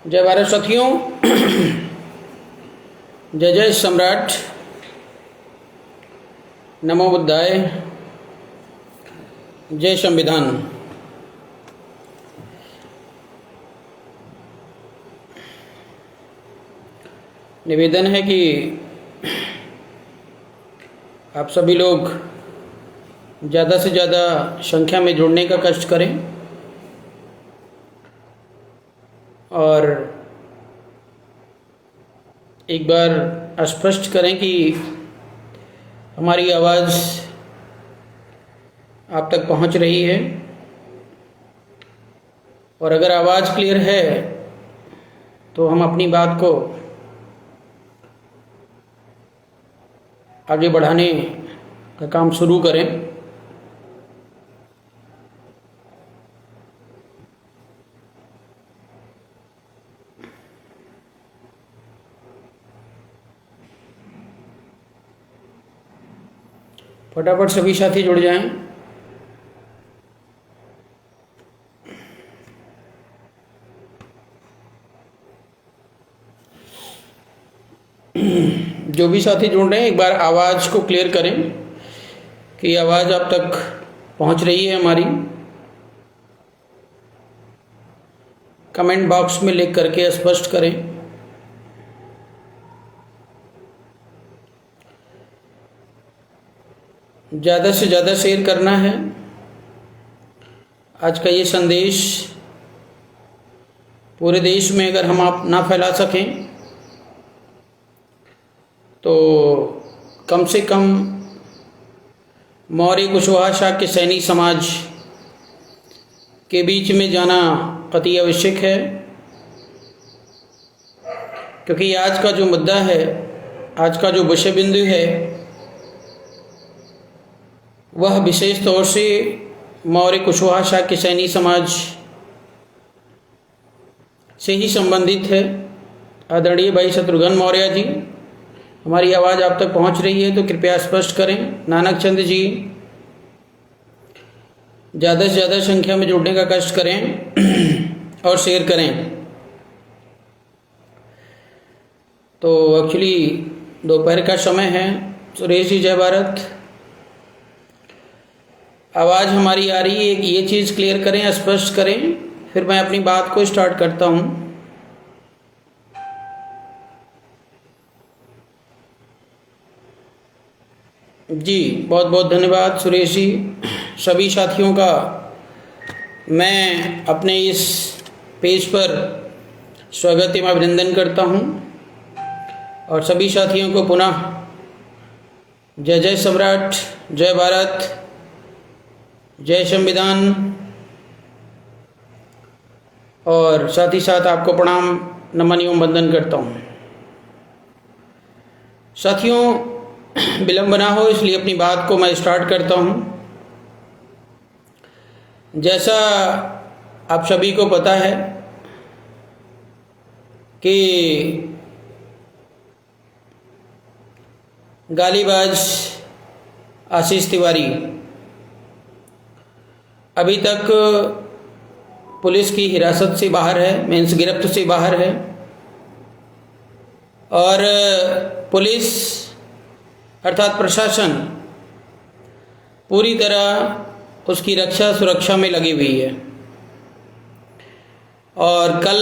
जय भारत साथियों। जय जय सम्राट, नमो बुद्धाय, जय संविधान। निवेदन है कि आप सभी लोग ज़्यादा से ज़्यादा संख्या में जुड़ने का कष्ट करें और एक बार स्पष्ट करें कि हमारी आवाज़ आप तक पहुंच रही है। और अगर आवाज़ क्लियर है तो हम अपनी बात को आगे बढ़ाने का काम शुरू करें। फटाफट सभी साथी जुड़ जाएं। जो भी साथी जुड़ रहे हैं एक बार आवाज़ को क्लियर करें कि आवाज़ आप तक पहुंच रही है हमारी। कमेंट बॉक्स में लिख करके स्पष्ट करें। ज़्यादा से ज़्यादा शेयर करना है। आज का ये संदेश पूरे देश में अगर हम आप ना फैला सकें तो कम से कम मौर्य कुशवाहा शाक्य सैनी समाज के बीच में जाना अति आवश्यक है, क्योंकि आज का जो मुद्दा है, आज का जो विषय बिंदु है, वह विशेष तौर से मौर्य कुशवाहा शाक्य सैनी समाज से ही संबंधित है। आदरणीय भाई शत्रुघ्न मौर्य जी, हमारी आवाज़ आप तक पहुंच रही है तो कृपया स्पष्ट करें। नानक चंद जी, ज़्यादा से ज़्यादा संख्या में जुड़ने का कष्ट करें और शेयर करें। तो एक्चुअली दोपहर का समय है। सुरेश जी जय भारत। आवाज़ हमारी आ रही है, एक ये चीज़ क्लियर करें, स्पष्ट करें, फिर मैं अपनी बात को स्टार्ट करता हूँ। जी बहुत बहुत धन्यवाद सुरेश जी। सभी साथियों का मैं अपने इस पेज पर स्वागत एवं अभिनंदन करता हूँ और सभी साथियों को पुनः जय जय सम्राट, जय भारत, जय संविधान और साथ ही साथ आपको प्रणाम, नमन एवं वंदन करता हूँ। साथियों, विलंब ना हो इसलिए अपनी बात को मैं स्टार्ट करता हूँ। जैसा आप सभी को पता है कि गालीबाज आशीष तिवारी अभी तक पुलिस की हिरासत से बाहर है, मीन्स गिरफ्त से बाहर है, और पुलिस अर्थात प्रशासन पूरी तरह उसकी रक्षा सुरक्षा में लगी हुई है। और कल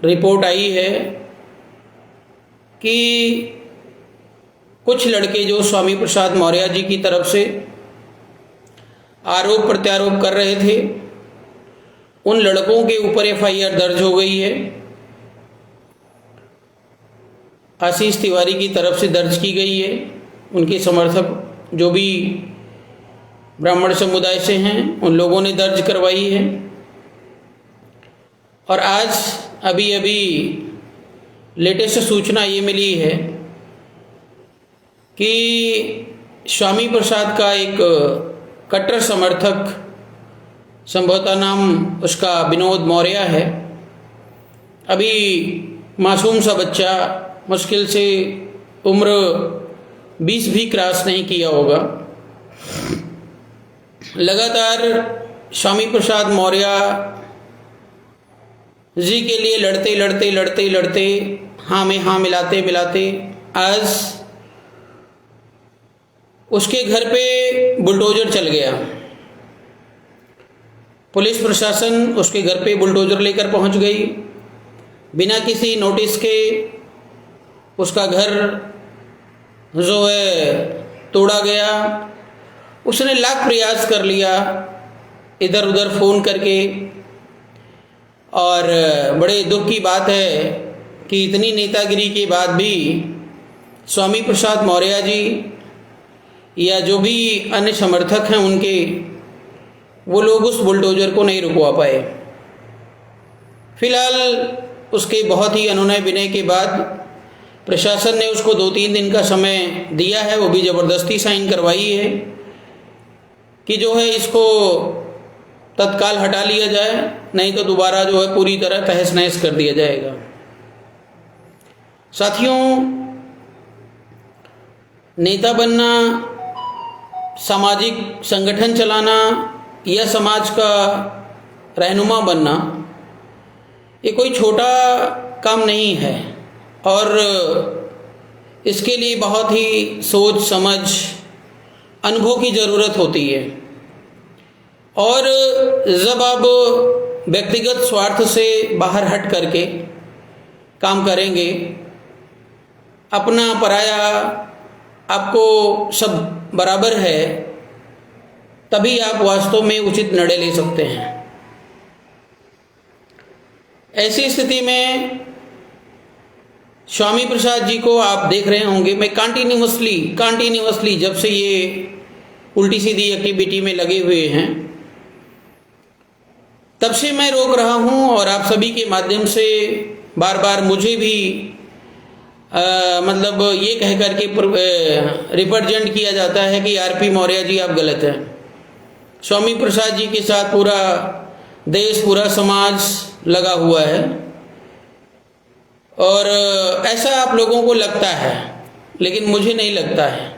रिपोर्ट आई है कि कुछ लड़के जो स्वामी प्रसाद मौर्य जी की तरफ से आरोप प्रत्यारोप कर रहे थे, उन लड़कों के ऊपर एफआईआर दर्ज हो गई है, आशीष तिवारी की तरफ से दर्ज की गई है। उनके समर्थक जो भी ब्राह्मण समुदाय से हैं उन लोगों ने दर्ज करवाई है। और आज अभी अभी लेटेस्ट सूचना ये मिली है कि स्वामी प्रसाद का एक कट्टर समर्थक, संभवतः नाम उसका विनोद मौर्य है, अभी मासूम सा बच्चा, मुश्किल से उम्र 20 भी क्रॉस नहीं किया होगा, लगातार स्वामी प्रसाद मौर्य जी के लिए लड़ते लड़ते लड़ते लड़ते, हाँ में हाँ मिलाते मिलाते आज उसके घर पे बुलडोजर चल गया। पुलिस प्रशासन उसके घर पे बुलडोजर लेकर पहुंच गई। बिना किसी नोटिस के उसका घर जो है तोड़ा गया। उसने लाख प्रयास कर लिया इधर उधर फ़ोन करके, और बड़े दुख की बात है कि इतनी नेतागिरी के बाद भी स्वामी प्रसाद मौर्य जी या जो भी अन्य समर्थक हैं उनके, वो लोग उस बुलडोजर को नहीं रुकवा पाए। फिलहाल उसके बहुत ही अनुनय विनय के बाद प्रशासन ने उसको 2-3 दिन का समय दिया है, वो भी ज़बरदस्ती साइन करवाई है कि जो है इसको तत्काल हटा लिया जाए, नहीं तो दोबारा जो है पूरी तरह तहस नहस कर दिया जाएगा। साथियों, नेता बनना, सामाजिक संगठन चलाना या समाज का रहनुमा बनना, ये कोई छोटा काम नहीं है और इसके लिए बहुत ही सोच समझ, अनुभव की ज़रूरत होती है। और जब आप व्यक्तिगत स्वार्थ से बाहर हट करके काम करेंगे, अपना पराया आपको सब बराबर है, तभी आप वास्तव में उचित निर्णय ले सकते हैं। ऐसी स्थिति में स्वामी प्रसाद जी को आप देख रहे होंगे, मैं कंटिन्यूअसली जब से ये उल्टी सीधी एक्टिविटी में लगे हुए हैं तब से मैं रोक रहा हूं, और आप सभी के माध्यम से बार बार मुझे भी मतलब ये कह करके रिप्रेजेंट किया जाता है कि आरपी मौर्य जी आप गलत हैं। स्वामी प्रसाद जी के साथ पूरा देश, पूरा समाज लगा हुआ है, और ऐसा आप लोगों को लगता है, लेकिन मुझे नहीं लगता है।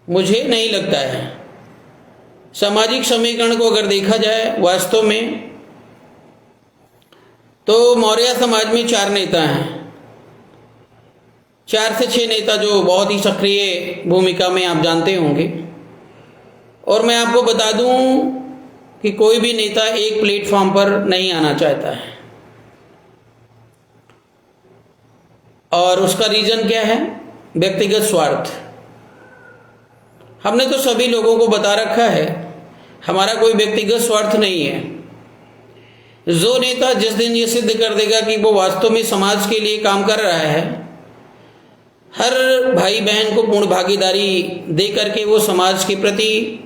मुझे नहीं लगता है। सामाजिक समीकरण को अगर देखा जाए वास्तव में, तो मौर्य समाज में 4 नेता हैं, 4 से 6 नेता जो बहुत ही सक्रिय भूमिका में आप जानते होंगे। और मैं आपको बता दूं कि कोई भी नेता एक प्लेटफॉर्म पर नहीं आना चाहता है, और उसका रीजन क्या है? व्यक्तिगत स्वार्थ। हमने तो सभी लोगों को बता रखा है, हमारा कोई व्यक्तिगत स्वार्थ नहीं है। जो नेता जिस दिन ये सिद्ध कर देगा कि वो वास्तव में समाज के लिए काम कर रहा है, हर भाई बहन को पूर्ण भागीदारी दे करके वो समाज के प्रति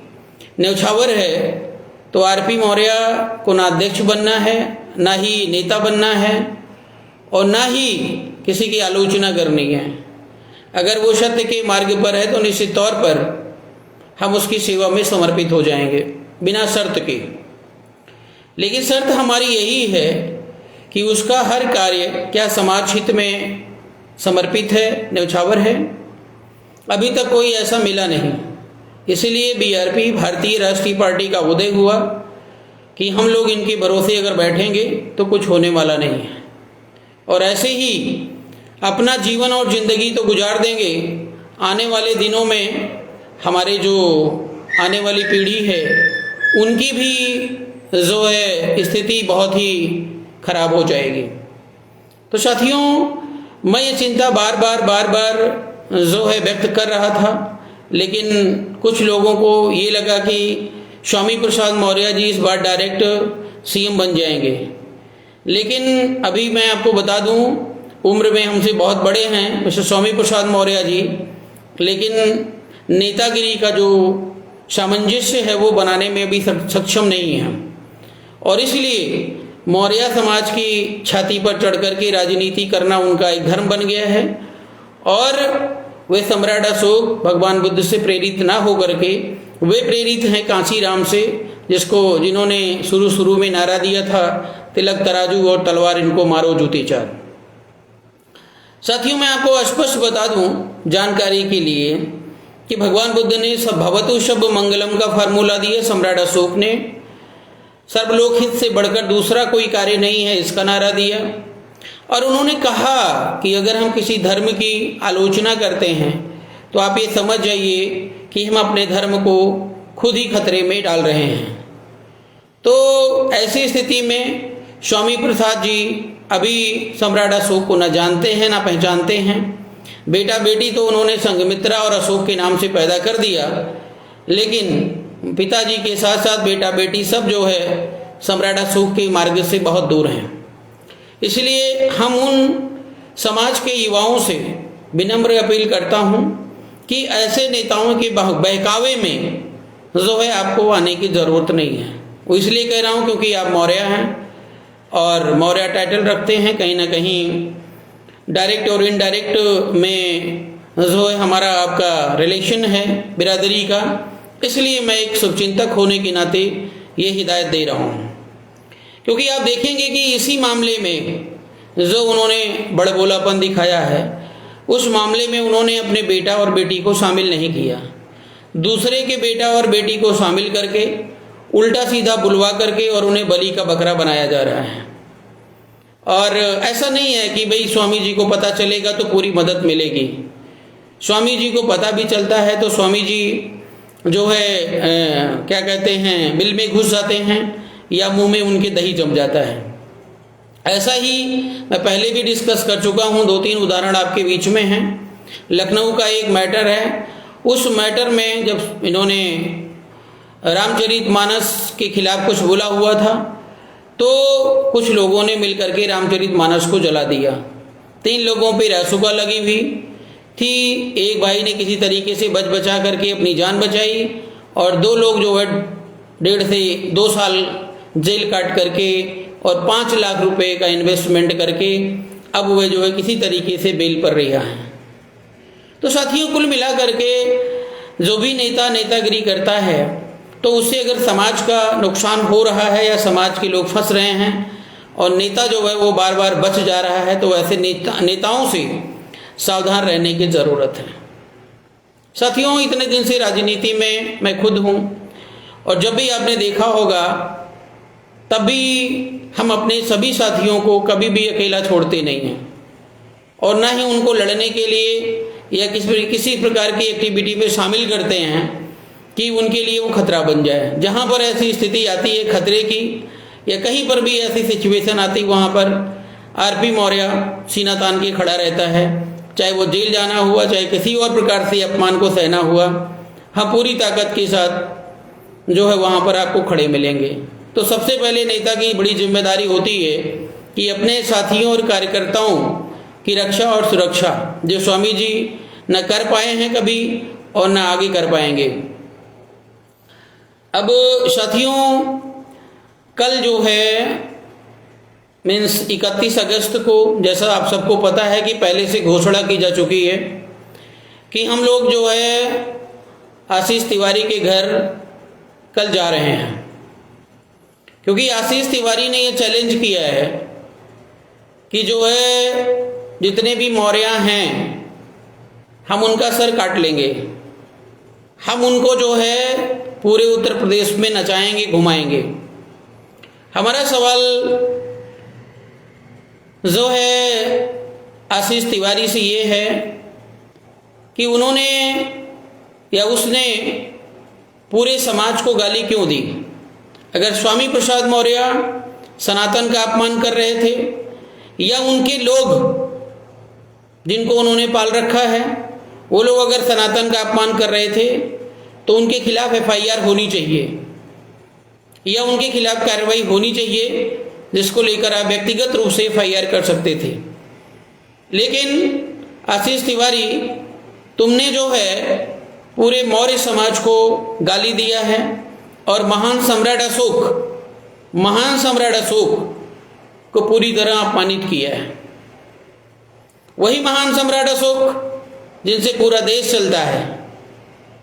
न्यौछावर है, तो आरपी मौर्य को ना अध्यक्ष बनना है, ना ही नेता बनना है, और ना ही किसी की आलोचना करनी है। अगर वो सत्य के मार्ग पर है तो निश्चित तौर पर हम उसकी सेवा में समर्पित हो जाएंगे बिना शर्त के। लेकिन शर्त हमारी यही है कि उसका हर कार्य क्या समाज हित में समर्पित है, न्यौछावर है। अभी तक कोई ऐसा मिला नहीं, इसलिए बीआरपी, भारतीय राष्ट्रीय पार्टी का उदय हुआ कि हम लोग इनके भरोसे अगर बैठेंगे तो कुछ होने वाला नहीं है, और ऐसे ही अपना जीवन और ज़िंदगी तो गुजार देंगे। आने वाले दिनों में हमारे जो आने वाली पीढ़ी है उनकी भी जो है स्थिति बहुत ही खराब हो जाएगी। तो साथियों, मैं ये चिंता बार बार जो है व्यक्त कर रहा था, लेकिन कुछ लोगों को ये लगा कि स्वामी प्रसाद मौर्य जी इस बार डायरेक्ट सीएम बन जाएंगे। लेकिन अभी मैं आपको बता दूं, उम्र में हमसे बहुत बड़े हैं मिस्टर स्वामी प्रसाद मौर्य जी, लेकिन नेतागिरी का जो सामंजस्य है वो बनाने में अभी सक्षम नहीं है, और इसलिए मौर्य समाज की छाती पर चढ़ करके राजनीति करना उनका एक धर्म बन गया है। और वे सम्राट अशोक भगवान बुद्ध से प्रेरित ना हो करके वे प्रेरित हैं कांसी राम से, जिन्होंने शुरू में नारा दिया था, तिलक तराजू और तलवार इनको मारो जूते चार। साथियों, मैं आपको स्पष्ट बता दूं जानकारी के लिए कि भगवान बुद्ध ने सब भवतु शब मंगलम का फार्मूला दिया, सम्राट अशोक ने सर्वलोक हित से बढ़कर दूसरा कोई कार्य नहीं है, इसका नारा दिया। और उन्होंने कहा कि अगर हम किसी धर्म की आलोचना करते हैं तो आप ये समझ जाइए कि हम अपने धर्म को खुद ही खतरे में डाल रहे हैं। तो ऐसी स्थिति में स्वामी प्रसाद जी अभी सम्राट अशोक को न जानते हैं न पहचानते हैं। बेटा बेटी तो उन्होंने संघमित्रा और अशोक के नाम से पैदा कर दिया, लेकिन पिताजी के साथ साथ बेटा बेटी सब जो है सम्राट अशोक के मार्ग से बहुत दूर हैं। इसलिए हम उन समाज के युवाओं से विनम्र अपील करता हूँ कि ऐसे नेताओं के बहकावे में जो है आपको आने की ज़रूरत नहीं है। वो इसलिए कह रहा हूँ क्योंकि आप मौर्य हैं और मौर्य टाइटल रखते हैं, कहीं ना कहीं डायरेक्ट और इनडायरेक्ट में जो है हमारा आपका रिलेशन है बिरादरी का। इसलिए मैं एक शुभचिंतक होने के नाते ये हिदायत दे रहा हूँ, क्योंकि आप देखेंगे कि इसी मामले में जो उन्होंने बड़बोलापन दिखाया है, उस मामले में उन्होंने अपने बेटा और बेटी को शामिल नहीं किया। दूसरे के बेटा और बेटी को शामिल करके उल्टा सीधा बुलवा करके और उन्हें बलि का बकरा बनाया जा रहा है। और ऐसा नहीं है कि भाई स्वामी जी को पता चलेगा तो पूरी मदद मिलेगी। स्वामी जी को पता भी चलता है तो स्वामी जी जो है क्या कहते हैं, बिल में घुस जाते हैं या मुंह में उनके दही जम जाता है। ऐसा ही मैं पहले भी डिस्कस कर चुका हूँ, 2-3 उदाहरण आपके बीच में हैं। लखनऊ का एक मैटर है, उस मैटर में जब इन्होंने रामचरितमानस के खिलाफ कुछ बोला हुआ था तो कुछ लोगों ने मिलकर के रामचरितमानस को जला दिया। 3 लोगों पे रासुका लगी हुई थी। एक भाई ने किसी तरीके से बच बचा करके अपनी जान बचाई और 2 लोग जो है 1.5 से 2 साल जेल काट करके और 5 लाख रुपए का इन्वेस्टमेंट करके अब वह जो है किसी तरीके से बेल पर रहा है। तो साथियों, कुल मिला करके जो भी नेता नेतागिरी करता है तो उससे अगर समाज का नुकसान हो रहा है या समाज के लोग फंस रहे हैं और नेता जो है वो बार बार बच जा रहा है, तो ऐसे नेताओं से सावधान रहने की ज़रूरत है। साथियों, इतने दिन से राजनीति में मैं खुद हूँ और जब भी आपने देखा होगा तभी हम अपने सभी साथियों को कभी भी अकेला छोड़ते नहीं हैं और ना ही उनको लड़ने के लिए या किसी प्रकार की एक्टिविटी में शामिल करते हैं कि उनके लिए वो खतरा बन जाए। जहाँ पर ऐसी स्थिति आती है खतरे की या कहीं पर भी ऐसी सिचुएशन आती, वहाँ पर आरपी मौर्य सीना तान के खड़ा रहता है, चाहे वो जेल जाना हुआ, चाहे किसी और प्रकार से अपमान को सहना हुआ, हम पूरी ताकत के साथ जो है वहाँ पर आपको खड़े मिलेंगे। तो सबसे पहले नेता की बड़ी जिम्मेदारी होती है कि अपने साथियों और कार्यकर्ताओं की रक्षा और सुरक्षा, जो स्वामी जी न कर पाए हैं कभी और न आगे कर पाएंगे। अब साथियों, कल जो है मीन्स 31 अगस्त को, जैसा आप सबको पता है कि पहले से घोषणा की जा चुकी है कि हम लोग जो है आशीष तिवारी के घर कल जा रहे हैं, क्योंकि आशीष तिवारी ने ये चैलेंज किया है कि जो है जितने भी मौर्य हैं हम उनका सर काट लेंगे, हम उनको जो है पूरे उत्तर प्रदेश में नचाएंगे, घुमाएंगे। हमारा सवाल जो है आशीष तिवारी से ये है कि उन्होंने या उसने पूरे समाज को गाली क्यों दी। अगर स्वामी प्रसाद मौर्य सनातन का अपमान कर रहे थे या उनके लोग जिनको उन्होंने पाल रखा है वो लोग अगर सनातन का अपमान कर रहे थे तो उनके खिलाफ FIR होनी चाहिए या उनके खिलाफ कार्रवाई होनी चाहिए, जिसको लेकर आप व्यक्तिगत रूप से FIR कर सकते थे। लेकिन आशीष तिवारी, तुमने जो है पूरे मौर्य समाज को गाली दिया है और महान सम्राट अशोक को पूरी तरह अपमानित किया है। वही महान सम्राट अशोक जिनसे पूरा देश चलता है,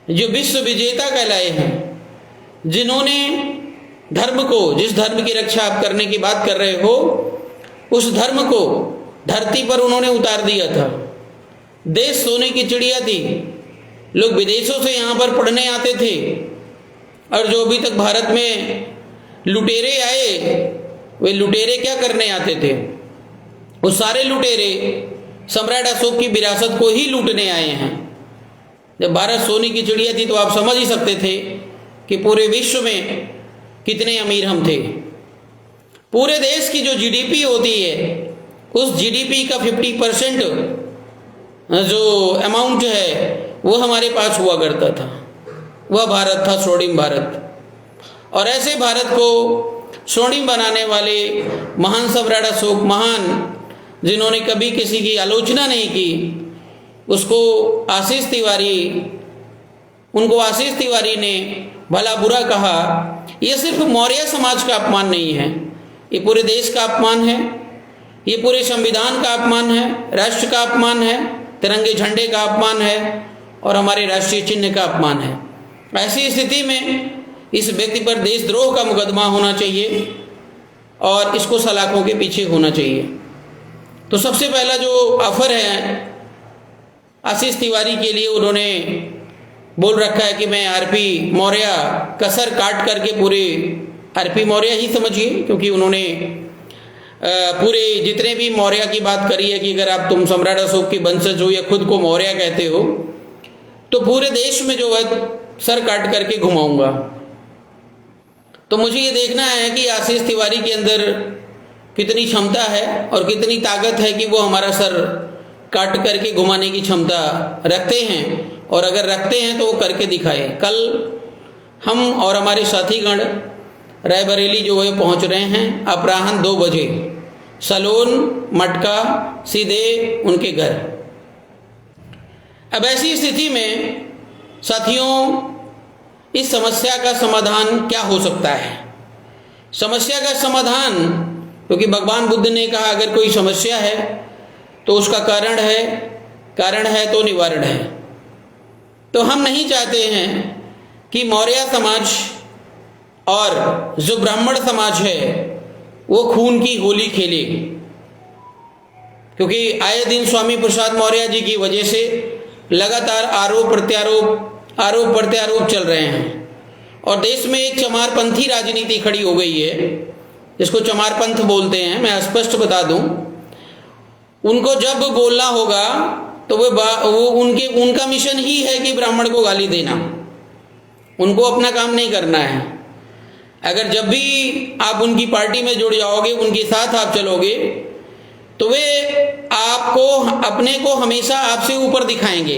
जो विश्व विजेता कहलाए हैं, जिन्होंने धर्म को, जिस धर्म की रक्षा आप करने की बात कर रहे हो, उस धर्म को धरती पर उन्होंने उतार दिया था। देश सोने की चिड़िया थी, लोग विदेशों से यहाँ पर पढ़ने आते थे और जो अभी तक भारत में लुटेरे आए, वे लुटेरे क्या करने आते थे? वो सारे लुटेरे सम्राट अशोक की विरासत को ही लूटने आए हैं। जब भारत सोने की चिड़िया थी तो आप समझ ही सकते थे कि पूरे विश्व में कितने अमीर हम थे। पूरे देश की जो जीडीपी होती है, उस जीडीपी का 50% जो अमाउंट है वो हमारे पास हुआ करता था। वह भारत था स्वर्णिम भारत। और ऐसे भारत को स्वर्णिम बनाने वाले महान सम्राट अशोक, महान, जिन्होंने कभी किसी की आलोचना नहीं की, उसको आशीष तिवारी ने भला बुरा कहा। यह सिर्फ मौर्य समाज का अपमान नहीं है, ये पूरे देश का अपमान है, ये पूरे संविधान का अपमान है, राष्ट्र का अपमान है, तिरंगे झंडे का अपमान है और हमारे राष्ट्रीय चिन्ह का अपमान है। ऐसी स्थिति में इस व्यक्ति पर देशद्रोह का मुकदमा होना चाहिए और इसको सलाखों के पीछे होना चाहिए। तो सबसे पहला जो ऑफर है आशीष तिवारी के लिए, उन्होंने बोल रखा है कि मैं आरपी मौर्य कसर काट करके, पूरे आरपी मौर्य ही समझिए, क्योंकि उन्होंने पूरे जितने भी मौर्य की बात करी है कि अगर तुम सम्राट अशोक के वंशज हो या खुद को मौर्य कहते हो तो पूरे देश में जो है सर काट करके घुमाऊंगा। तो मुझे ये देखना है कि आशीष तिवारी के अंदर कितनी क्षमता है और कितनी ताकत है कि वो हमारा सर काट करके घुमाने की क्षमता रखते हैं, और अगर रखते हैं तो वो करके दिखाए। कल हम और हमारे साथीगण रायबरेली जो है पहुंच रहे हैं अपराह्न 2 बजे, सलोन मटका सीधे उनके घर। अब ऐसी स्थिति में साथियों, इस समस्या का समाधान क्या हो सकता है? समस्या का समाधान, क्योंकि भगवान बुद्ध ने कहा अगर कोई समस्या है तो उसका कारण है तो निवारण है। तो हम नहीं चाहते हैं कि मौर्य समाज और जो ब्राह्मण समाज है वो खून की होली खेले, क्योंकि आए दिन स्वामी प्रसाद मौर्य जी की वजह से लगातार आरोप प्रत्यारोप चल रहे हैं और देश में एक चमारपंथी राजनीति खड़ी हो गई है, जिसको चमारपंथ बोलते हैं। मैं स्पष्ट बता दूं, उनको जब बोलना होगा तो वो उनका मिशन ही है कि ब्राह्मण को गाली देना, उनको अपना काम नहीं करना है। अगर जब भी आप उनकी पार्टी में जुड़ जाओगे, उनके साथ आप चलोगे, तो वे आपको, अपने को हमेशा आपसे ऊपर दिखाएंगे,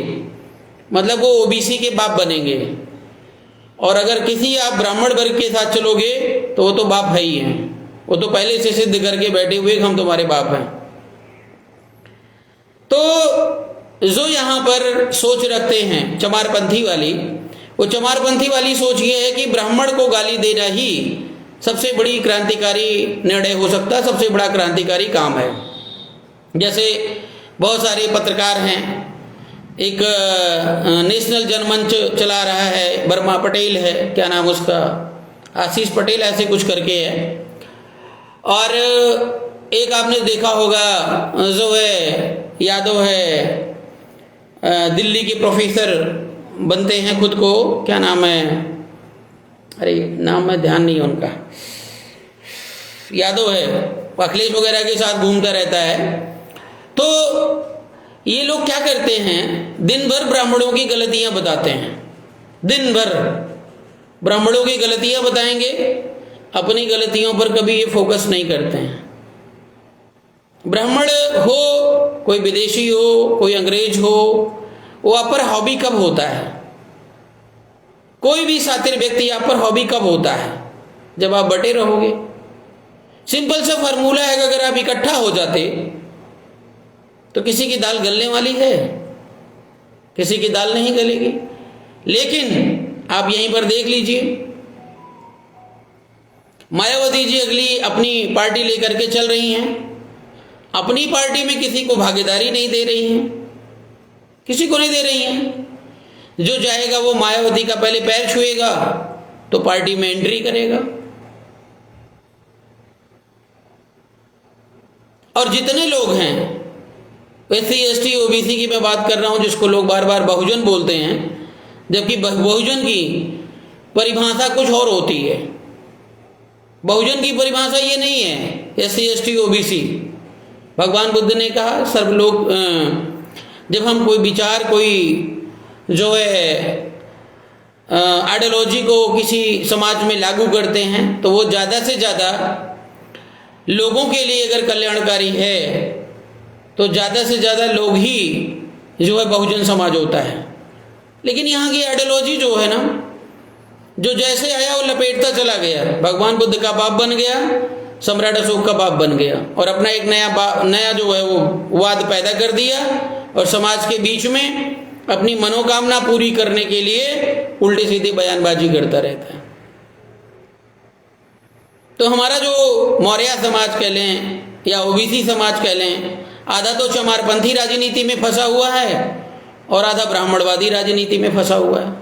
मतलब वो ओबीसी के बाप बनेंगे। और अगर किसी आप ब्राह्मण वर्ग के साथ चलोगे तो वो तो बाप है ही हैं, वो तो पहले से सिद्ध करके बैठे हुए हम तुम्हारे बाप हैं। तो जो यहाँ पर सोच रखते हैं चमारपंथी वाली, वो चमारपंथी वाली सोच ये है कि ब्राह्मण को गाली देना ही सबसे बड़ी क्रांतिकारी निर्णय हो सकता है, सबसे बड़ा क्रांतिकारी काम है। जैसे बहुत सारे पत्रकार हैं, एक नेशनल जनमंच चला रहा है, वर्मा पटेल है, क्या नाम उसका, आशीष पटेल ऐसे कुछ करके है, और एक आपने देखा होगा जो है यादव है, दिल्ली के प्रोफेसर बनते हैं खुद को, क्या नाम है, अरे नाम में ध्यान नहीं है उनका, यादव है, अखिलेश वगैरह के साथ घूमता रहता है। तो ये लोग क्या करते हैं, दिन भर ब्राह्मणों की गलतियां बताते हैं, दिन भर ब्राह्मणों की गलतियां बताएंगे, अपनी गलतियों पर कभी ये फोकस नहीं करते हैं। ब्राह्मण हो, कोई विदेशी हो, कोई अंग्रेज हो, वो आप पर हॉबी कब होता है? कोई भी शातिर व्यक्ति आप पर हॉबी कब होता है? जब आप बटे रहोगे। सिंपल सा फॉर्मूला है कि अगर आप इकट्ठा हो जाते तो किसी की दाल गलने वाली है? किसी की दाल नहीं गलेगी। लेकिन आप यहीं पर देख लीजिए, मायावती जी अगली अपनी पार्टी लेकर के चल रही हैं, अपनी पार्टी में किसी को भागीदारी नहीं दे रही हैं, किसी को नहीं दे रही हैं। जो जाएगा वो मायावती का पहले पैर छुएगा तो पार्टी में एंट्री करेगा। और जितने लोग हैं, एससी एसटी ओबीसी की मैं बात कर रहा हूं, जिसको लोग बार बार बहुजन बोलते हैं, जबकि बहुजन की परिभाषा कुछ और होती है। बहुजन की परिभाषा ये नहीं है SC ST OBC। भगवान बुद्ध ने कहा सर्व लोग, जब हम कोई विचार, कोई जो है आइडियोलॉजी को किसी समाज में लागू करते हैं तो वो ज़्यादा से ज़्यादा लोगों के लिए अगर कल्याणकारी है तो ज़्यादा से ज़्यादा लोग ही जो है बहुजन समाज होता है। लेकिन यहाँ की आइडियोलॉजी जो है ना, जो जैसे आया वो लपेटता चला गया। भगवान बुद्ध का बाप बन गया, सम्राट अशोक का बाप बन गया और अपना एक नया जो है वो वाद पैदा कर दिया और समाज के बीच में अपनी मनोकामना पूरी करने के लिए उल्टी सीधी बयानबाजी करता रहता है। तो हमारा जो मौर्य समाज कह लें या OBC समाज कह लें, आधा तो चमारपंथी राजनीति में फंसा हुआ है और आधा ब्राह्मणवादी राजनीति में फंसा हुआ है।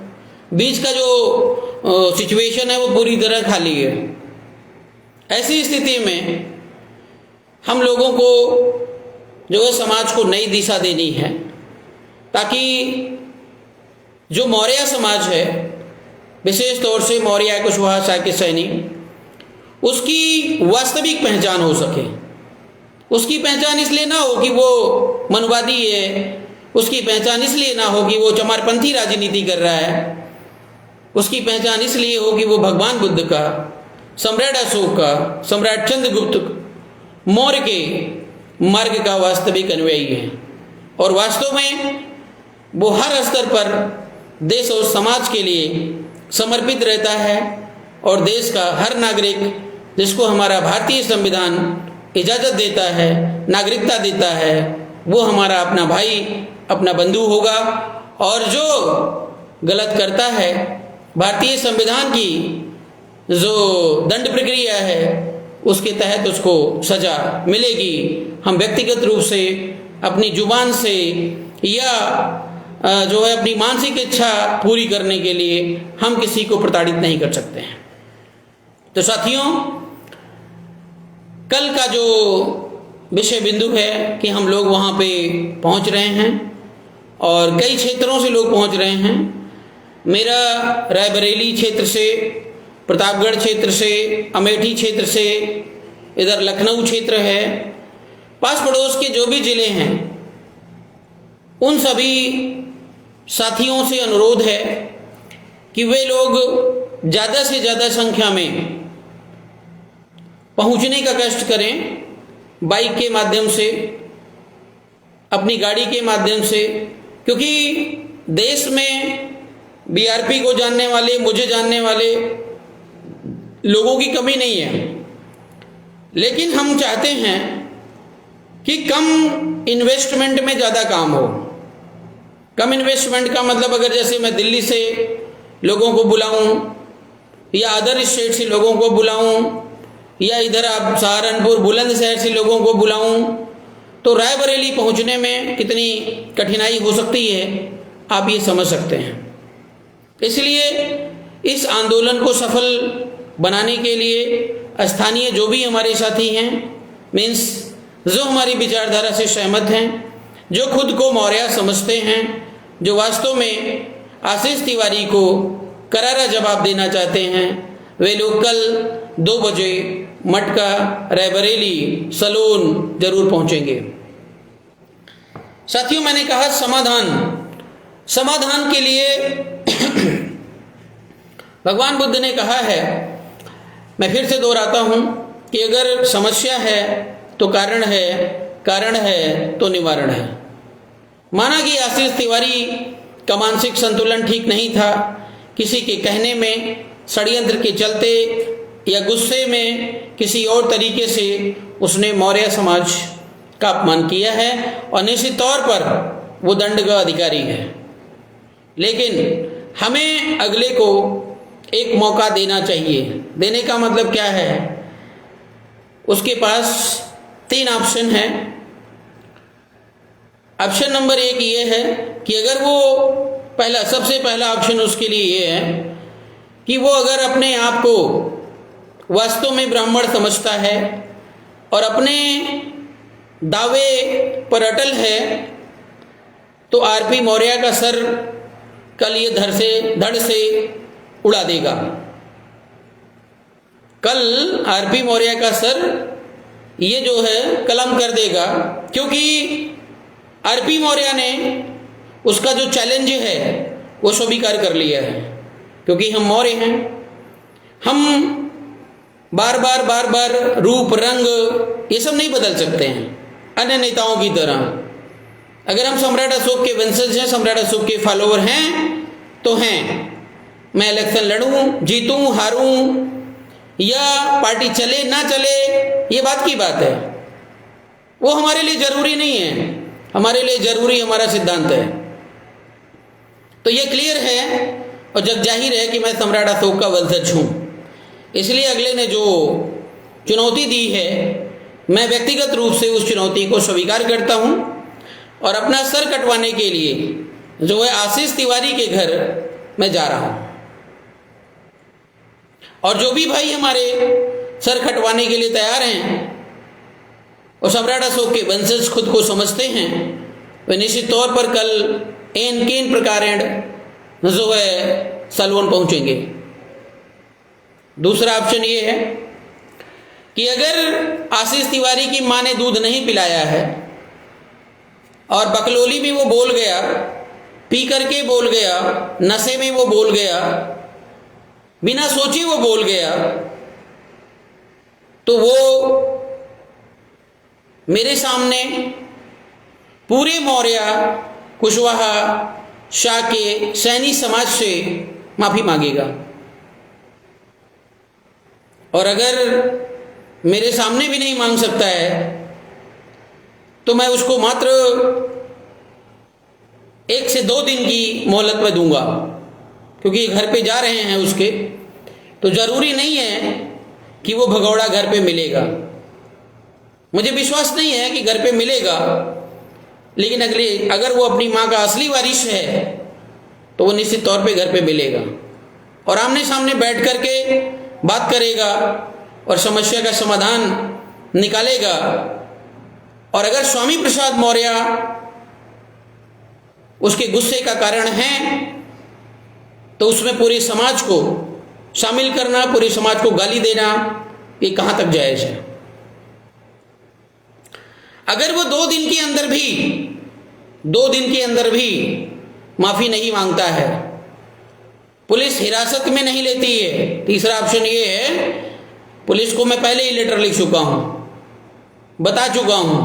बीच का जो सिचुएशन है वो पूरी तरह खाली है। ऐसी स्थिति में हम लोगों को जो है समाज को नई दिशा देनी है, ताकि जो मौर्य समाज है, विशेष तौर से मौर्य कुशवाहा शाक्य सैनी, उसकी वास्तविक पहचान हो सके। उसकी पहचान इसलिए ना हो कि वो मनवादी है, उसकी पहचान इसलिए ना हो कि वो चमारपंथी राजनीति कर रहा है, उसकी पहचान इसलिए हो कि वो भगवान बुद्ध का, सम्राट अशोक का, सम्राट चंद्रगुप्त मौर्य के मार्ग का वास्तविक अनुयायी है और वास्तव में वो हर स्तर पर देश और समाज के लिए समर्पित रहता है और देश का हर नागरिक, जिसको हमारा भारतीय संविधान इजाज़त देता है, नागरिकता देता है, वो हमारा अपना भाई, अपना बंधु होगा। और जो गलत करता है, भारतीय संविधान की जो दंड प्रक्रिया है उसके तहत उसको सजा मिलेगी। हम व्यक्तिगत रूप से, अपनी जुबान से या जो है अपनी मानसिक इच्छा पूरी करने के लिए हम किसी को प्रताड़ित नहीं कर सकते हैं। तो साथियों, कल का जो विषय बिंदु है कि हम लोग वहाँ पे पहुँच रहे हैं और कई क्षेत्रों से लोग पहुँच रहे हैं। मेरा रायबरेली क्षेत्र से, प्रतापगढ़ क्षेत्र से, अमेठी क्षेत्र से, इधर लखनऊ क्षेत्र है, पास पड़ोस के जो भी ज़िले हैं, उन सभी साथियों से अनुरोध है कि वे लोग ज़्यादा से ज़्यादा संख्या में पहुंचने का कष्ट करें, बाइक के माध्यम से, अपनी गाड़ी के माध्यम से, क्योंकि देश में BRP को जानने वाले, मुझे जानने वाले लोगों की कमी नहीं है। लेकिन हम चाहते हैं कि कम इन्वेस्टमेंट में ज़्यादा काम हो। कम इन्वेस्टमेंट का मतलब, अगर जैसे मैं दिल्ली से लोगों को बुलाऊं या अदर स्टेट से लोगों को बुलाऊं या इधर आप सहारनपुर, बुलंदशहर से लोगों को बुलाऊं, तो रायबरेली पहुंचने में कितनी कठिनाई हो सकती है, आप ये समझ सकते हैं। इसलिए इस आंदोलन को सफल बनाने के लिए स्थानीय जो भी हमारे साथी हैं, मीन्स जो हमारी विचारधारा से सहमत हैं, जो खुद को मौर्य समझते हैं, जो वास्तव में आशीष तिवारी को करारा जवाब देना चाहते हैं, वे लोग कल 2 बजे मटका, रायबरेली, सलोन जरूर पहुंचेंगे। साथियों, मैंने कहा समाधान के लिए भगवान बुद्ध ने कहा है, मैं फिर से दोहराता हूं कि अगर समस्या है तो कारण है, कारण है तो निवारण है। माना कि आशीष तिवारी का मानसिक संतुलन ठीक नहीं था, किसी के कहने में, षड्यंत्र के चलते या गुस्से में किसी और तरीके से उसने मौर्य समाज का अपमान किया है और निश्चित तौर पर वो दंड का अधिकारी है। लेकिन हमें अगले को एक मौका देना चाहिए। देने का मतलब क्या है? उसके पास 3 ऑप्शन हैं। ऑप्शन नंबर 1 ये है कि अगर वो सबसे पहला ऑप्शन उसके लिए ये है कि वो अगर अपने आप को वास्तव में ब्राह्मण समझता है और अपने दावे पर अटल है, तो RP मौर्य का सर कल ये धड़ से उड़ा देगा। कल आरपी मौर्य का सर ये जो है कलम कर देगा, क्योंकि आरपी मौर्य ने उसका जो चैलेंज है वो स्वीकार कर लिया है। क्योंकि हम मौर्य हैं, हम बार बार रूप रंग ये सब नहीं बदल सकते हैं अन्य नेताओं की तरह। अगर हम सम्राट अशोक के वंशज हैं, सम्राट अशोक के फॉलोअर हैं तो हैं। मैं इलेक्शन लड़ूं, जीतूं, हारूं या पार्टी चले ना चले, ये बात की बात है, वो हमारे लिए जरूरी नहीं है। हमारे लिए जरूरी हमारा सिद्धांत है। तो ये क्लियर है और जग जाहिर है कि मैं सम्राट अशोक का वंशज हूं। इसलिए अगले ने जो चुनौती दी है, मैं व्यक्तिगत रूप से उस चुनौती को स्वीकार करता हूं और अपना सर कटवाने के लिए जो है आशीष तिवारी के घर मैं जा रहा हूं। और जो भी भाई हमारे सर कटवाने के लिए तैयार हैं और सम्राट अशोक के वंशज खुद को समझते हैं, वे निश्चित तौर पर कल एन केन प्रकारेण जो है सलवन पहुंचेंगे। दूसरा ऑप्शन ये है कि अगर आशीष तिवारी की मां ने दूध नहीं पिलाया है और बकलोली में वो बोल गया, पी करके बोल गया, नशे में वो बोल गया, बिना सोचे वो बोल गया, तो वो मेरे सामने पूरे मौर्य, कुशवाहा, शाक्य, सैनी समाज से माफी मांगेगा। और अगर मेरे सामने भी नहीं मांग सकता है तो मैं उसको मात्र 1 से 2 दिन की मोहलत में दूंगा, क्योंकि घर पे जा रहे हैं उसके, तो जरूरी नहीं है कि वो भगौड़ा घर पे मिलेगा। मुझे विश्वास नहीं है कि घर पे मिलेगा, लेकिन अगर वो अपनी माँ का असली वारिस है तो वो निश्चित तौर पे घर पे मिलेगा और आमने सामने बैठ करके बात करेगा और समस्या का समाधान निकालेगा। और अगर स्वामी प्रसाद मौर्य उसके गुस्से का कारण है तो उसमें पूरे समाज को शामिल करना, पूरे समाज को गाली देना, ये कहां तक जायज है। अगर वो 2 दिन के अंदर भी माफी नहीं मांगता है, पुलिस हिरासत में नहीं लेती है, तीसरा ऑप्शन ये है, पुलिस को मैं पहले ही लेटर लिख चुका हूं, बता चुका हूं,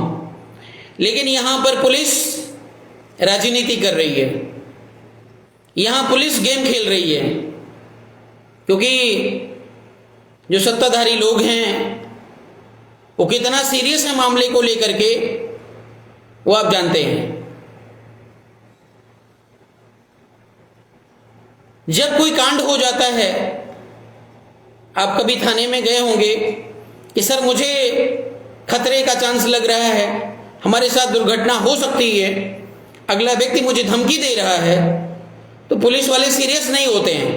लेकिन यहां पर पुलिस राजनीति कर रही है, यहां पुलिस गेम खेल रही है। क्योंकि जो सत्ताधारी लोग हैं वो कितना सीरियस है मामले को लेकर के, वो आप जानते हैं। जब कोई कांड हो जाता है, आप कभी थाने में गए होंगे कि सर मुझे खतरे का चांस लग रहा है, हमारे साथ दुर्घटना हो सकती है, अगला व्यक्ति मुझे धमकी दे रहा है, तो पुलिस वाले सीरियस नहीं होते हैं,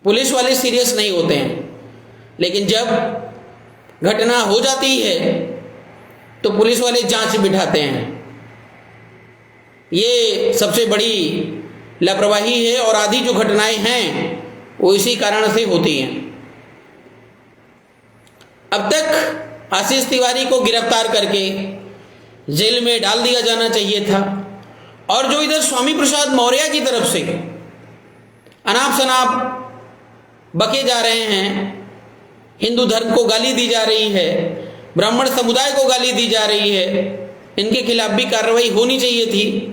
पुलिस वाले सीरियस नहीं होते हैं। लेकिन जब घटना हो जाती है तो पुलिस वाले जांच बिठाते हैं। ये सबसे बड़ी लापरवाही है और आधी जो घटनाएं हैं वो इसी कारण से होती हैं। अब तक आशीष तिवारी को गिरफ्तार करके जेल में डाल दिया जाना चाहिए था, और जो इधर स्वामी प्रसाद मौर्य की तरफ से अनाप शनाप बके जा रहे हैं, हिंदू धर्म को गाली दी जा रही है, ब्राह्मण समुदाय को गाली दी जा रही है, इनके खिलाफ भी कार्रवाई होनी चाहिए थी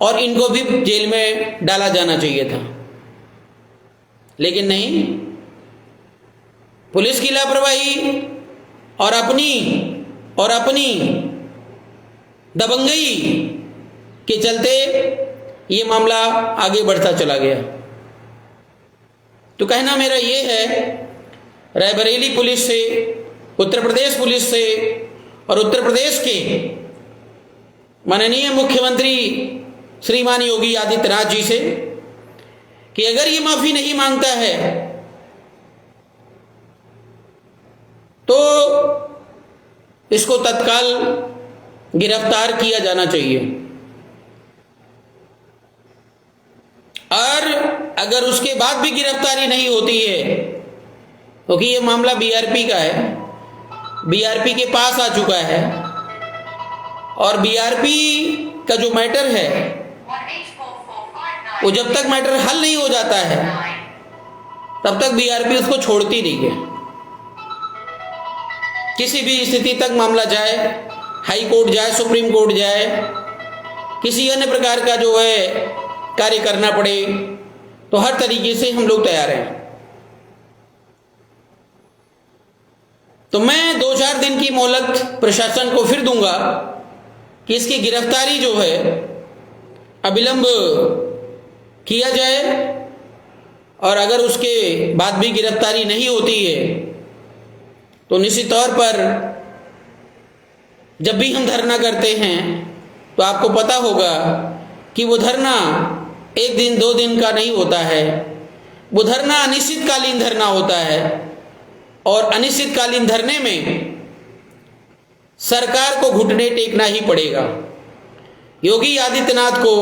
और इनको भी जेल में डाला जाना चाहिए था। लेकिन नहीं, पुलिस की लापरवाही और अपनी दबंगई के चलते ये मामला आगे बढ़ता चला गया। तो कहना मेरा ये है, रायबरेली पुलिस से, उत्तर प्रदेश पुलिस से और उत्तर प्रदेश के माननीय मुख्यमंत्री श्रीमान योगी आदित्यनाथ जी से कि अगर ये माफी नहीं मांगता है तो इसको तत्काल गिरफ्तार किया जाना चाहिए। और अगर उसके बाद भी गिरफ्तारी नहीं होती है, क्योंकि ये मामला बीआरपी का है, बीआरपी के पास आ चुका है, और बीआरपी का जो मैटर है वो जब तक मैटर हल नहीं हो जाता है तब तक बीआरपी उसको छोड़ती नहीं है। किसी भी स्थिति तक मामला जाए, हाई कोर्ट जाए, सुप्रीम कोर्ट जाए, किसी अन्य प्रकार का जो है कार्य करना पड़े, तो हर तरीके से हम लोग तैयार हैं। तो मैं 2-4 दिन की मोहलत प्रशासन को फिर दूंगा कि इसकी गिरफ्तारी जो है अविलंब किया जाए, और अगर उसके बाद भी गिरफ्तारी नहीं होती है तो निश्चित तौर पर जब भी हम धरना करते हैं तो आपको पता होगा कि वो धरना 1 दिन 2 दिन का नहीं होता है, वो धरना अनिश्चितकालीन धरना होता है, और अनिश्चितकालीन धरने में सरकार को घुटने टेकना ही पड़ेगा। योगी आदित्यनाथ को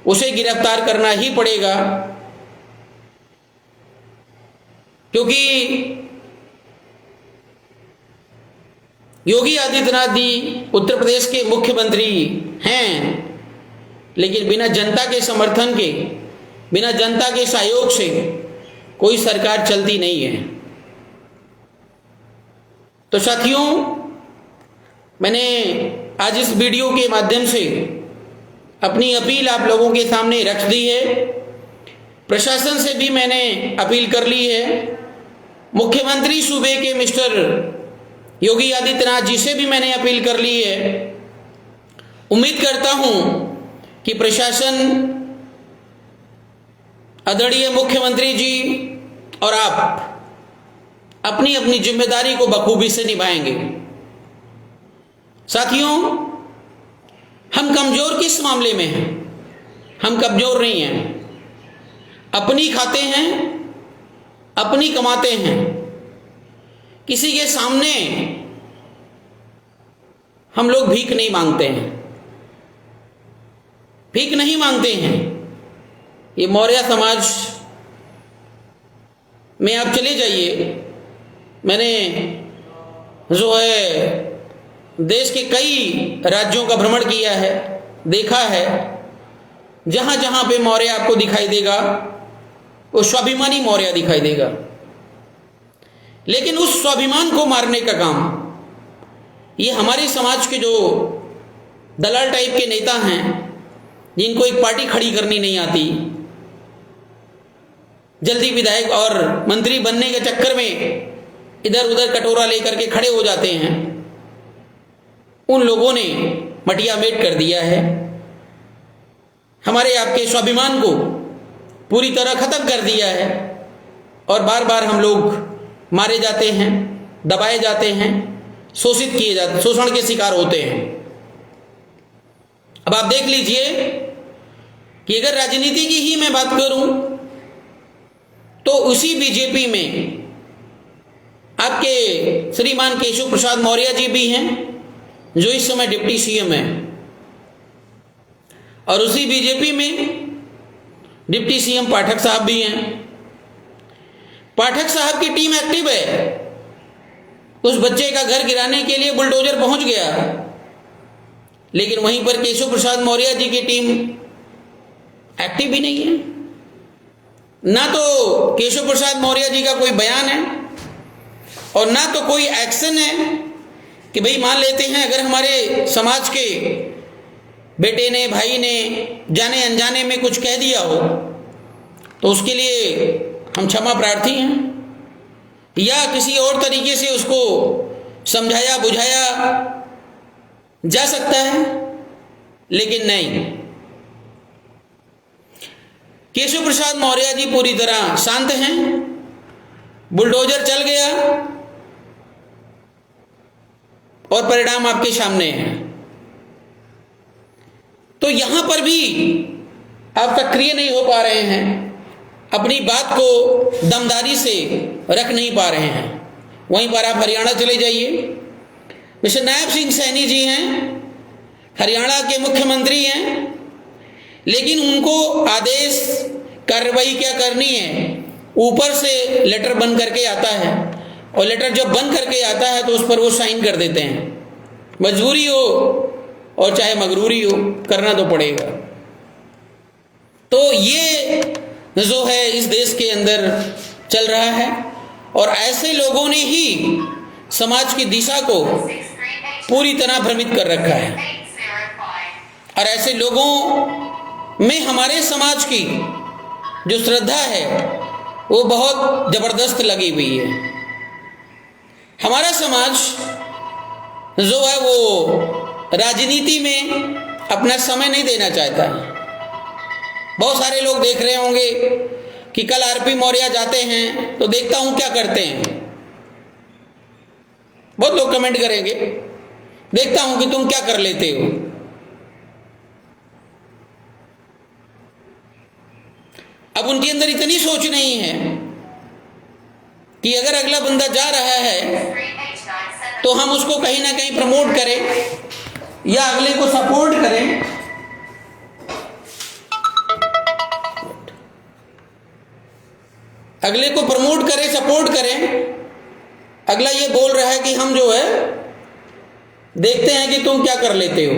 उसे गिरफ्तार करना ही पड़ेगा, क्योंकि योगी आदित्यनाथ जी उत्तर प्रदेश के मुख्यमंत्री हैं, लेकिन बिना जनता के समर्थन के, बिना जनता के सहयोग से कोई सरकार चलती नहीं है। तो साथियों, मैंने आज इस वीडियो के माध्यम से अपनी अपील आप लोगों के सामने रख दी है। प्रशासन से भी मैंने अपील कर ली है, मुख्यमंत्री सूबे के मिस्टर योगी आदित्यनाथ जी से भी मैंने अपील कर ली है। उम्मीद करता हूं कि प्रशासन, आदरणीय मुख्यमंत्री जी और आप अपनी अपनी जिम्मेदारी को बखूबी से निभाएंगे। साथियों, हम कमजोर किस मामले में हैं? हम कमजोर नहीं हैं। अपनी खाते हैं, अपनी कमाते हैं, किसी के सामने हम लोग भीख नहीं मांगते हैं, भीख नहीं मांगते हैं। ये मौर्य समाज में आप चले जाइए, मैंने जो है देश के कई राज्यों का भ्रमण किया है, देखा है, जहां जहां पे मौर्य आपको दिखाई देगा वो स्वाभिमानी मौर्य दिखाई देगा। लेकिन उस स्वाभिमान को मारने का काम ये हमारे समाज के जो दलाल टाइप के नेता हैं, जिनको एक पार्टी खड़ी करनी नहीं आती, जल्दी विधायक और मंत्री बनने के चक्कर में इधर उधर कटोरा लेकर के खड़े हो जाते हैं, उन लोगों ने मटिया मेट कर दिया है। हमारे आपके स्वाभिमान को पूरी तरह खत्म कर दिया है, और बार बार हम लोग मारे जाते हैं, दबाए जाते हैं, शोषित किए जाते, शोषण के शिकार होते हैं। अब आप देख लीजिए कि अगर राजनीति की ही मैं बात करूं तो उसी बीजेपी में आपके श्रीमान केशव प्रसाद मौर्य जी भी हैं, जो इस समय डिप्टी सीएम हैं, और उसी बीजेपी में डिप्टी सीएम पाठक साहब भी हैं। पाठक साहब की टीम एक्टिव है, उस बच्चे का घर गिराने के लिए बुलडोजर पहुंच गया, लेकिन वहीं पर केशव प्रसाद मौर्य जी की टीम एक्टिव ही नहीं है। ना तो केशव प्रसाद मौर्य जी का कोई बयान है, और ना तो कोई एक्शन है कि भाई मान लेते हैं अगर हमारे समाज के बेटे ने, भाई ने जाने अनजाने में कुछ कह दिया हो तो उसके लिए हम क्षमा प्रार्थी हैं, या किसी और तरीके से उसको समझाया बुझाया जा सकता है, लेकिन नहीं। केशव प्रसाद मौर्य जी पूरी तरह शांत हैं, बुलडोजर चल गया और परिणाम आपके सामने है। तो यहां पर भी आप सक्रिय नहीं हो पा रहे हैं, अपनी बात को दमदारी से रख नहीं पा रहे हैं। वहीं पर आप हरियाणा चले जाइए, मिस्टर नायब सिंह सैनी जी हैं, हरियाणा के मुख्यमंत्री हैं, लेकिन उनको आदेश कार्रवाई क्या करनी है, ऊपर से लेटर बन करके आता है, और लेटर जब बन करके आता है तो उस पर वो साइन कर देते हैं। मजबूरी हो और चाहे मगरूरी हो, करना तो पड़ेगा। तो ये जो है इस देश के अंदर चल रहा है, और ऐसे लोगों ने ही समाज की दिशा को पूरी तरह भ्रमित कर रखा है। और ऐसे लोगों में हमारे समाज की जो श्रद्धा है वो बहुत जबरदस्त लगी हुई है। हमारा समाज जो है वो राजनीति में अपना समय नहीं देना चाहता है। बहुत सारे लोग देख रहे होंगे कि कल आरपी मौर्य जाते हैं तो देखता हूं क्या करते हैं। बहुत लोग कमेंट करेंगे, देखता हूं कि तुम क्या कर लेते हो। अब उनके अंदर इतनी सोच नहीं है कि अगर अगला बंदा जा रहा है तो हम उसको कहीं ना कहीं प्रमोट करें या अगले को सपोर्ट करें। अगले को प्रमोट करें, सपोर्ट करें। अगला ये बोल रहा है कि हम जो है देखते हैं कि तुम क्या कर लेते हो।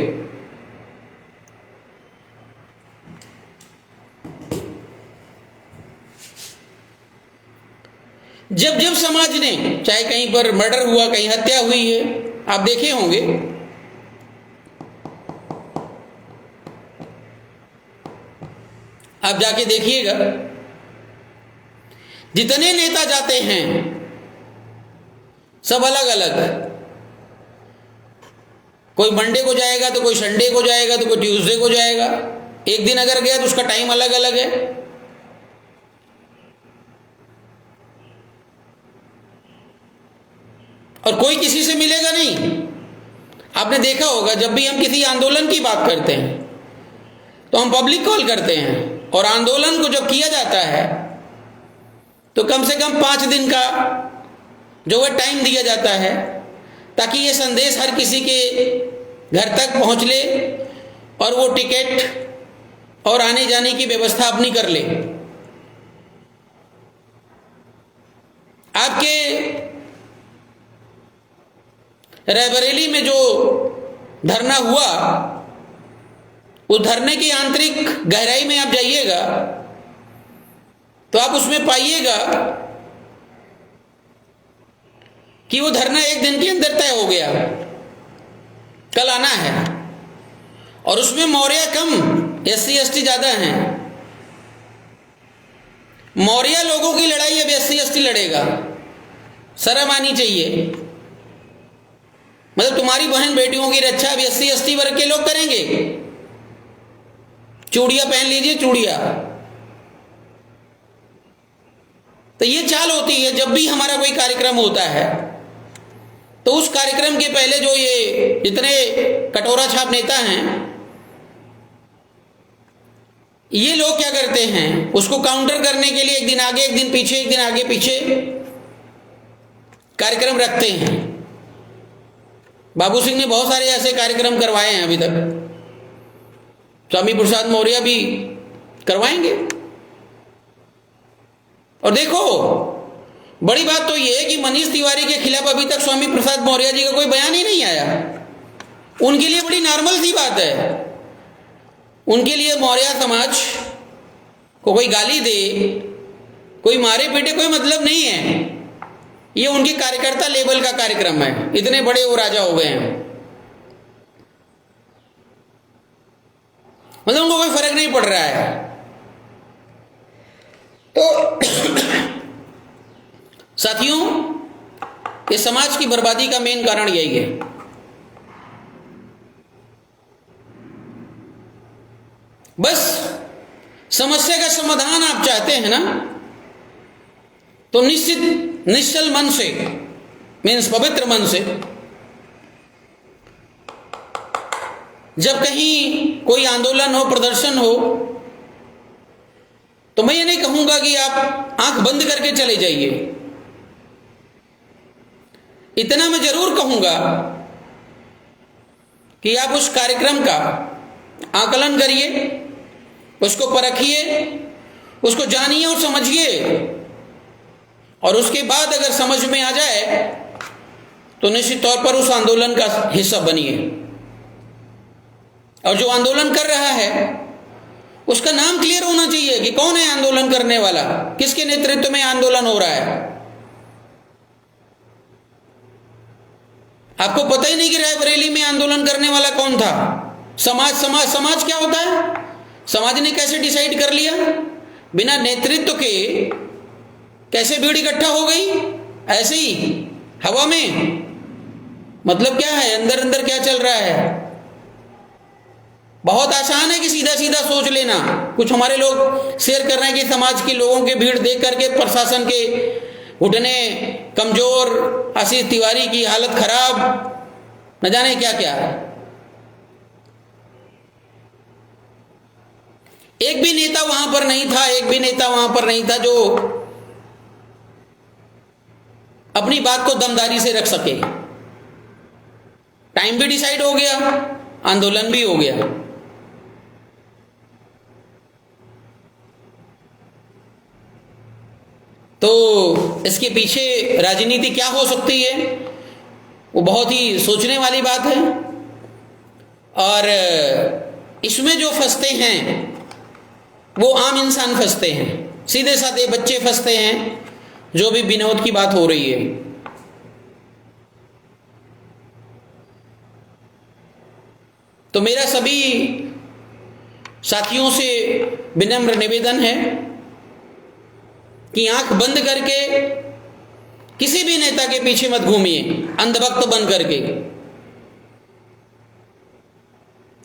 जब जब समाज ने, चाहे कहीं पर मर्डर हुआ, कहीं हत्या हुई है, आप देखे होंगे, आप जाके देखिएगा, जितने नेता जाते हैं सब अलग अलग। कोई मंडे को जाएगा तो कोई संडे को जाएगा तो कोई ट्यूसडे को जाएगा। एक दिन अगर गया तो उसका टाइम अलग अलग है। और कोई किसी से मिलेगा नहीं। आपने देखा होगा जब भी हम किसी आंदोलन की बात करते हैं तो हम पब्लिक कॉल करते हैं, और आंदोलन को जब किया जाता है तो कम से कम 5 दिन का जो है टाइम दिया जाता है, ताकि ये संदेश हर किसी के घर तक पहुंच ले और वो टिकट और आने जाने की व्यवस्था अपनी कर ले। आपके रायबरेली में जो धरना हुआ, उस धरने की आंतरिक गहराई में आप जाइएगा तो आप उसमें पाइएगा कि वो धरना 1 दिन के अंदर तय हो गया, कल आना है। और उसमें मौर्य कम, SC ST ज्यादा हैं। मौर्य लोगों की लड़ाई अब SC ST लड़ेगा। शर्म आनी चाहिए। मतलब तुम्हारी बहन बेटियों की रक्षा अब SC ST वर्ग के लोग करेंगे। चूड़ियां पहन लीजिए, चूड़ियां। तो ये चाल होती है जब भी हमारा कोई कार्यक्रम होता है, तो उस कार्यक्रम के पहले जो ये जितने कटोरा छाप नेता हैं, ये लोग क्या करते हैं, उसको काउंटर करने के लिए 1 दिन आगे 1 दिन पीछे, 1 दिन आगे पीछे कार्यक्रम रखते हैं। बाबू सिंह ने बहुत सारे ऐसे कार्यक्रम करवाए हैं अभी तक। स्वामी प्रसाद मौर्य भी करवाएंगे। और देखो, बड़ी बात तो यह है कि मनीष तिवारी के खिलाफ अभी तक स्वामी प्रसाद मौर्य जी का कोई बयान ही नहीं आया। उनके लिए बड़ी नॉर्मल सी बात है। उनके लिए मौर्य समाज को कोई गाली दे, कोई मारे पीटे, कोई मतलब नहीं है। ये उनके कार्यकर्ता लेवल का कार्यक्रम है। इतने बड़े वो राजा हो गए हैं, मतलब उनको कोई फर्क नहीं पड़ रहा है। तो साथियों, ये समाज की बर्बादी का मेन कारण यही है। बस समस्या का समाधान आप चाहते हैं ना, तो निश्चित निश्चल मन से, मीन्स पवित्र मन से, जब कहीं कोई आंदोलन हो, प्रदर्शन हो, तो मैं ये नहीं कहूंगा कि आप आंख बंद करके चले जाइए। इतना मैं जरूर कहूंगा कि आप उस कार्यक्रम का आकलन करिए, उसको परखिए, उसको जानिए और समझिए, और उसके बाद अगर समझ में आ जाए तो निश्चित तौर पर उस आंदोलन का हिस्सा बनिए। और जो आंदोलन कर रहा है उसका नाम क्लियर होना चाहिए कि कौन है आंदोलन करने वाला, किसके नेतृत्व में आंदोलन हो रहा है। आपको पता ही नहीं कि रायबरेली में आंदोलन करने वाला कौन था। समाज समाज समाज क्या होता है? समाज ने कैसे डिसाइड कर लिया? बिना नेतृत्व के कैसे भीड़ इकट्ठा हो गई? ऐसे ही हवा में। मतलब क्या है, अंदर अंदर क्या चल रहा है? बहुत आसान है कि सीधा सीधा सोच लेना। कुछ हमारे लोग शेयर कर रहे हैं कि समाज के लोगों की भीड़ देख करके प्रशासन के घुटने कमजोर, आशीष तिवारी की हालत खराब, न जाने क्या क्या। एक भी नेता वहां पर नहीं था, एक भी नेता वहां पर नहीं था जो अपनी बात को दमदारी से रख सके। टाइम भी डिसाइड हो गया, आंदोलन भी हो गया। तो इसके पीछे राजनीति क्या हो सकती है, वो बहुत ही सोचने वाली बात है। और इसमें जो फंसते हैं वो आम इंसान फंसते हैं, सीधे साधे बच्चे फंसते हैं, जो भी विनोद की बात हो रही है। तो मेरा सभी साथियों से विनम्र निवेदन है कि आंख बंद करके किसी भी नेता के पीछे मत घूमिए, अंधभक्त बन करके।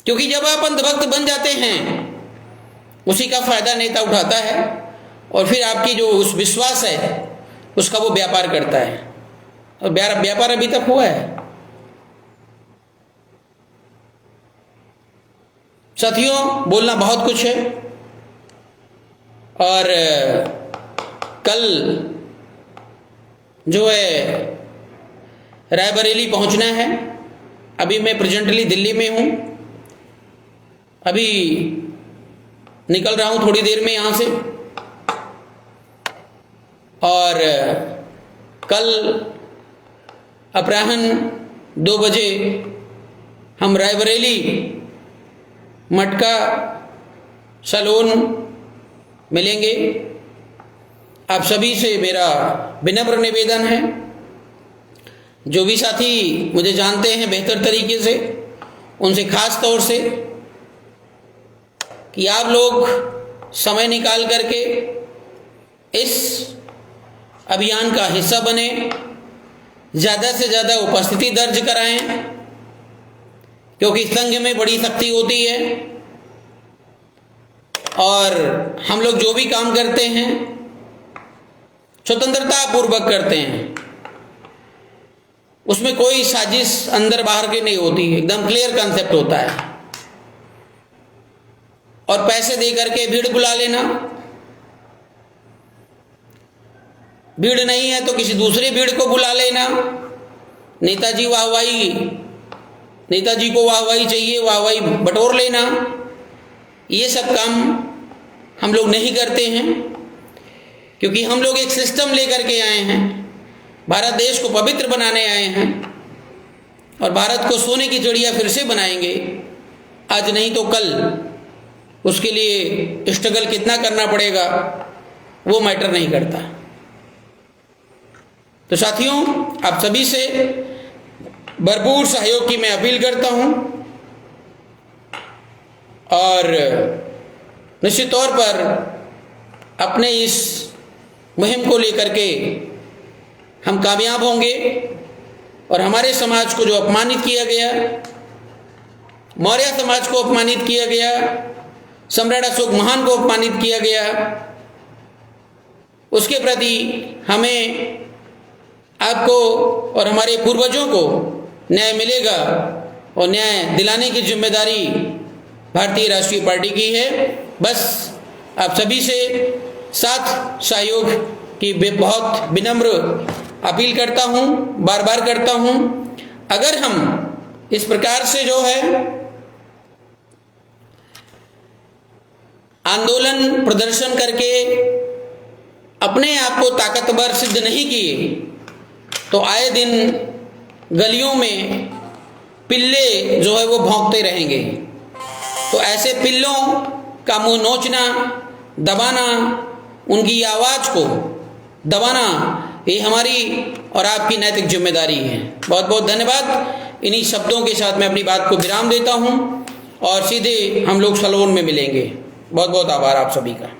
क्योंकि जब आप अंधभक्त बन जाते हैं, उसी का फायदा नेता उठाता है और फिर आपकी जो उस विश्वास है उसका वो व्यापार करता है। और व्यापार अभी तक हुआ है। साथियों, बोलना बहुत कुछ है और कल जो है रायबरेली पहुंचना है। अभी मैं प्रेजेंटली दिल्ली में हूं, अभी निकल रहा हूं थोड़ी देर में यहां से। और कल अपराह्न 2 बजे हम रायबरेली मटका सलोन मिलेंगे। आप सभी से मेरा विनम्र निवेदन है, जो भी साथी मुझे जानते हैं बेहतर तरीके से, उनसे खास तौर से, कि आप लोग समय निकाल करके इस अभियान का हिस्सा बने, ज़्यादा से ज़्यादा उपस्थिति दर्ज कराएं, क्योंकि संघ में बड़ी शक्ति होती है। और हम लोग जो भी काम करते हैं स्वतंत्रता पूर्वक करते हैं, उसमें कोई साजिश अंदर बाहर की नहीं होती, एकदम क्लियर कॉन्सेप्ट होता है। और पैसे दे करके भीड़ बुला लेना, भीड़ नहीं है तो किसी दूसरे भीड़ को बुला लेना, नेताजी वाहवाही, नेताजी को वाहवाही चाहिए, वाहवाही बटोर लेना, ये सब काम हम लोग नहीं करते हैं। क्योंकि हम लोग एक सिस्टम लेकर के आए हैं, भारत देश को पवित्र बनाने आए हैं, और भारत को सोने की चिड़िया फिर से बनाएंगे, आज नहीं तो कल। उसके लिए स्ट्रगल कितना करना पड़ेगा वो मैटर नहीं करता। तो साथियों, आप सभी से भरपूर सहयोग की मैं अपील करता हूं, और निश्चित तौर पर अपने इस मुहिम को लेकर के हम कामयाब होंगे। और हमारे समाज को जो अपमानित किया गया, मौर्य समाज को अपमानित किया गया, सम्राट अशोक महान को अपमानित किया गया, उसके प्रति हमें, आपको और हमारे पूर्वजों को न्याय मिलेगा, और न्याय दिलाने की जिम्मेदारी भारतीय राष्ट्रीय पार्टी की है। बस आप सभी से साथ सहयोग की बहुत विनम्र अपील करता हूं, बार बार करता हूं। अगर हम इस प्रकार से जो है आंदोलन प्रदर्शन करके अपने आप को ताकतवर सिद्ध नहीं किए तो आए दिन गलियों में पिल्ले जो है वो भौंकते रहेंगे। तो ऐसे पिल्लों का मुंह नोचना, दबाना, उनकी आवाज़ को दबाना, ये हमारी और आपकी नैतिक जिम्मेदारी है। बहुत बहुत धन्यवाद। इन्हीं शब्दों के साथ मैं अपनी बात को विराम देता हूँ और सीधे हम लोग सलोन में मिलेंगे। बहुत बहुत आभार आप सभी का।